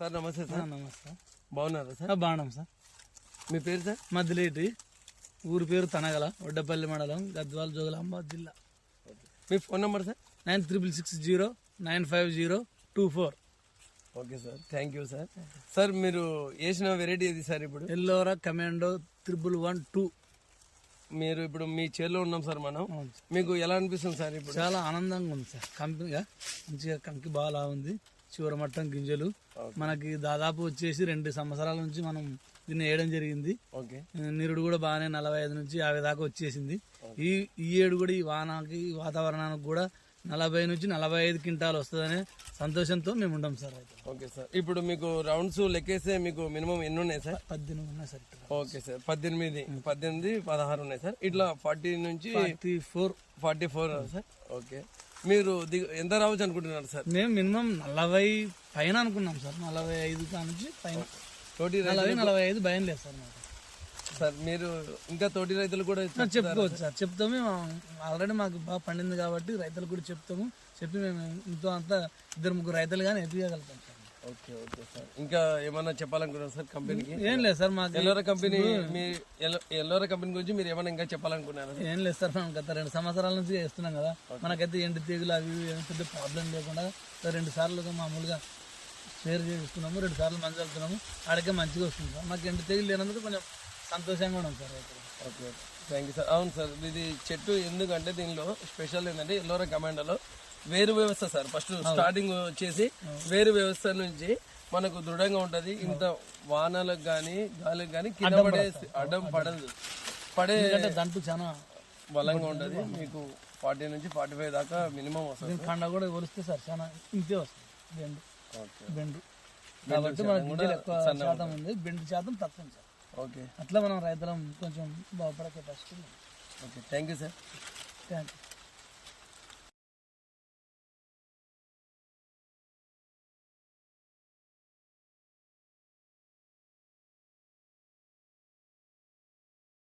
Sir నమస్తే sir. నమస్తే. బాగున్నారా సార్? బాగున్నాం సార్. మీ పేరు సార్? మద్దిలేటి, ఊరి పేరు తనగల, వడ్డపల్లి మండలం, గద్వాల, జోగులాంబాద్ జిల్లా. మీ phone number sir? 9660950224. Okay sir, thank you sir. Sir మీరు వేసిన వెరైటీ ఏది సార్? ఇప్పుడు ఎల్లోరా కమాండో 112. మీరు ఇప్పుడు మీ చేలో ఉన్నాం సార్ మనం. మీకు ఎలా అనిపిస్తుంది సార్? ఇప్పుడు చాలా ఆనందంగా ఉంది సార్. కంపెనీగా మంచిగా కంకి బాగా ఉంది. చివర మట్టం గింజలు మనకి దాదాపు వచ్చేసి 2 సంవత్సరాల నుంచి మనం దీన్ని వేయడం జరిగింది. ఓకే, నిరుడు కూడా బాగానే 45 నుంచి 50 దాకా వచ్చేసింది. ఈ ఏడు కూడా ఈ వానకి వాతావరణానికి కూడా 40 నుంచి 45 క్వింటాలు వస్తుందనే సంతోషంతో మేము ఉంటాం సార్. అయితే ఓకే సార్, ఇప్పుడు మీకు రౌండ్స్ లెక్కేస్తే మీకు మినిమం ఎన్ని ఉన్నాయి సార్? 18 ఉన్నాయి సార్. ఓకే సార్, 18, 16 ఉన్నాయి సార్. ఇట్లా 40 నుంచి 44 సార్. ఓకే, మీరు ఎంత రావచ్చు అనుకుంటున్నారు సార్? మేము మినిమం 40 పైన అనుకున్నాం సార్. 45 నుంచి పైన, తోటి 45 భయం లేదు సార్ మాకు. సార్ మీరు ఇంకా తోటి రైతులు కూడా చెప్పుకోవచ్చు సార్. చెప్తాము, ఆల్రెడీ మాకు బాగా పండింది కాబట్టి రైతులు కూడా చెప్తాము. చెప్పి మేము ఇంతో అంతా 2-3 రైతులు కానీ ఎదిగలుగుతాం సార్. ఓకే ఓకే సార్, ఇంకా ఏమన్నా చెప్పాలనుకున్నారు సార్ కంపెనీకి? ఏం లేదు సార్, మాకు ఎల్లోరా కంపెనీ, మీ ఎల్లోరా కంపెనీ గురించి మీరు ఏమైనా ఇంకా చెప్పాలనుకున్నారు? ఏం లేదు సార్, మనం గత 2 సంవత్సరాల నుంచి చేస్తున్నాం కదా. మనకైతే ఎండు తీగులు అవి పెద్ద ప్రాబ్లం లేకుండా 2 సార్లు మామూలుగా షేర్ చేసుకున్నాము. 2 సార్లు మంచి వెళ్తున్నాము. ఆడికే మంచిగా వస్తుంది సార్. మాకు ఎండు తీగులు లేనందుకు కొంచెం సంతోషంగా ఉన్నాం sir. Okay, thank you sir. అవును సార్, ఇది చెట్టు ఎందుకంటే దీనిలో స్పెషల్ ఏంటంటే ఎల్లోరా కమాండోలో వేరు వ్యవస్థ సార్. ఫస్ట్ స్టార్టింగ్ వచ్చేసి వేరు వ్యవస్థ నుంచి మనకు దృఢంగా ఉంటది. ఇంత వానలకు గానీ గాలికి గానీ కింద పడే అడ్డం పడే దాంట్లో చాలా బలంగా ఉంటది. మీకు 40 నుంచి 45 దాకా మినిమం వస్తుంది. పండ కూడా కొలిస్తే సార్ చాలా ఇంతే వస్తుంది. బెండు కాబట్టి మన గింజలు ఎక్కువ శాతం ఉంది, బెండు శాతం తక్కువ ఉంది సార్. ఓకే, అట్లా మనం రైతులం కొంచెం బాగుపడే capacity. Okay, thank you sir. Thank you.